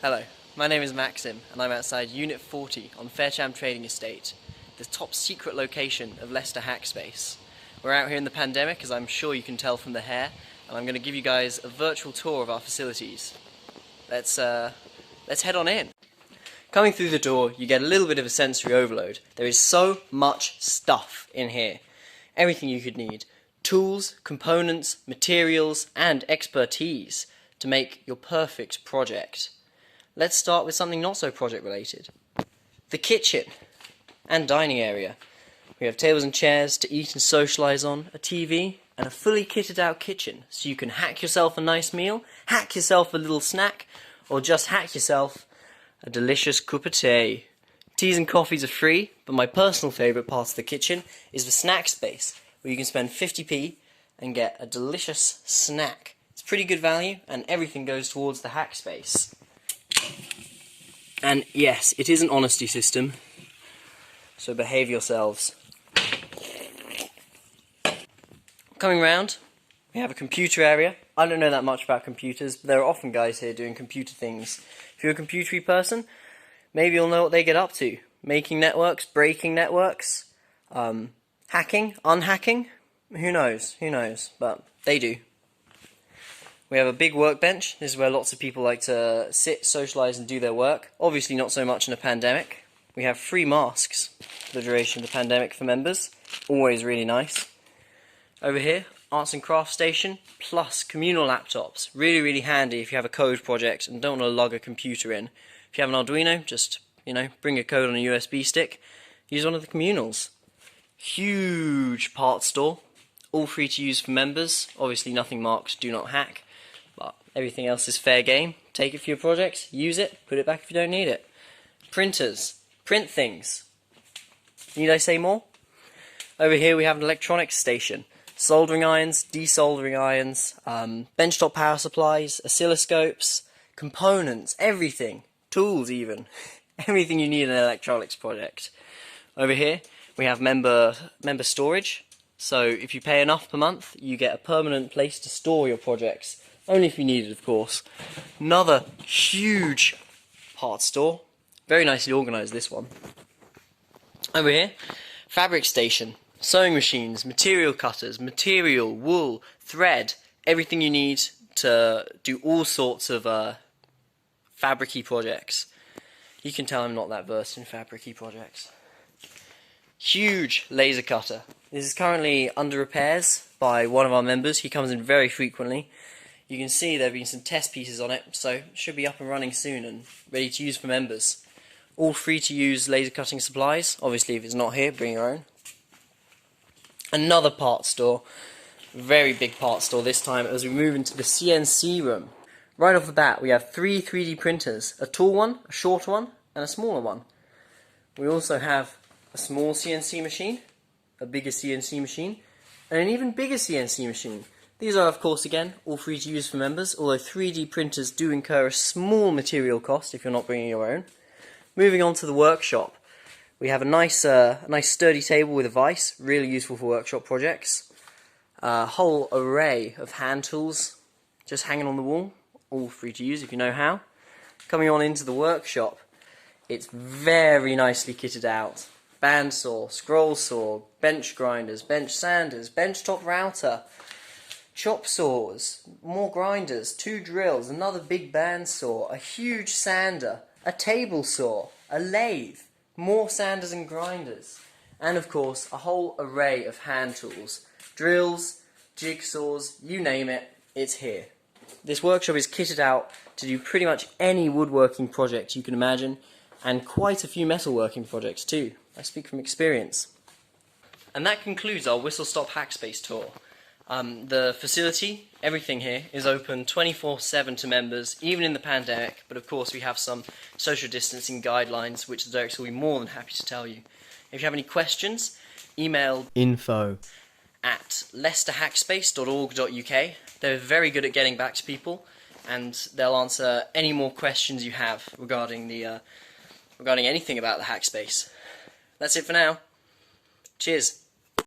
Hello, my name is Maxim and I'm outside Unit 40 on Faircham Trading Estate, the top secret location of Leicester Hackspace. We're out here in the pandemic, as I'm sure you can tell from the hair, and I'm going to give you guys a virtual tour of our facilities. Let's head on in. Coming through the door, you get a little bit of a sensory overload. There is so much stuff in here. Everything you could need. Tools, components, materials, and expertise to make your perfect project. Let's start with something not so project related. The kitchen and dining area. We have tables and chairs to eat and socialise on, a TV, and a fully kitted out kitchen, so you can hack yourself a nice meal, hack yourself a little snack, or just hack yourself a delicious cup of tea. Teas and coffees are free, but my personal favourite part of the kitchen is the snack space, where you can spend 50p and get a delicious snack. It's pretty good value, and everything goes towards the hack space. And yes, it is an honesty system, so behave yourselves. Coming round, we have a computer area. I don't know that much about computers, but there are often guys here doing computer things. If you're a computery person, maybe you'll know what they get up to. Making networks, breaking networks, hacking, unhacking, who knows, but they do. We have a big workbench. This is where lots of people like to sit, socialise and do their work. Obviously not so much in a pandemic. We have free masks for the duration of the pandemic for members. Always really nice. Over here, arts and crafts station, plus communal laptops. Really, really handy if you have a code project and don't want to lug a computer in. If you have an Arduino, just, bring a code on a USB stick. Use one of the communals. Huge parts store. All free to use for members. Obviously nothing marked do not hack. But everything else is fair game. Take it for your projects, use it, put it back if you don't need it. Printers. Print things. Need I say more? Over here we have an electronics station. Soldering irons, desoldering irons, benchtop power supplies, oscilloscopes, components, everything. Tools even. Everything you need in an electronics project. Over here we have member storage. So if you pay enough per month, you get a permanent place to store your projects. Only if you need it, of course. Another huge parts store. Very nicely organised, this one. Over here, fabric station. Sewing machines, material cutters, material, wool, thread. Everything you need to do all sorts of fabric-y projects. You can tell I'm not that versed in fabric-y projects. Huge laser cutter. This is currently under repairs by one of our members. He comes in very frequently. You can see there have been some test pieces on it, so it should be up and running soon and ready to use for members. All free to use laser cutting supplies. Obviously if it's not here, bring your own. Another parts store. Very big parts store this time as we move into the CNC room. Right off the bat we have 3 3D printers. A tall one, a shorter one, and a smaller one. We also have a small CNC machine, a bigger CNC machine, and an even bigger CNC machine. These are, of course, again, all free to use for members, although 3D printers do incur a small material cost if you're not bringing your own. Moving on to the workshop, we have a nice sturdy table with a vise, really useful for workshop projects. A whole array of hand tools just hanging on the wall, all free to use if you know how. Coming on into the workshop, it's very nicely kitted out. Bandsaw, scroll saw, bench grinders, bench sanders, benchtop router, chop saws, more grinders, 2 drills, another big bandsaw, a huge sander, a table saw, a lathe, more sanders and grinders, and of course a whole array of hand tools, drills, jigsaws, you name it, it's here. This workshop is kitted out to do pretty much any woodworking project you can imagine, and quite a few metalworking projects too. I speak from experience. And that concludes our Whistle Stop Hackspace tour. The facility, everything here, is open 24/7 to members, even in the pandemic, but of course we have some social distancing guidelines which the director will be more than happy to tell you. If you have any questions, email info@leicesterhackspace.org.uk. They're very good at getting back to people, and they'll answer any more questions you have regarding anything about the Hackspace. That's it for now. Cheers.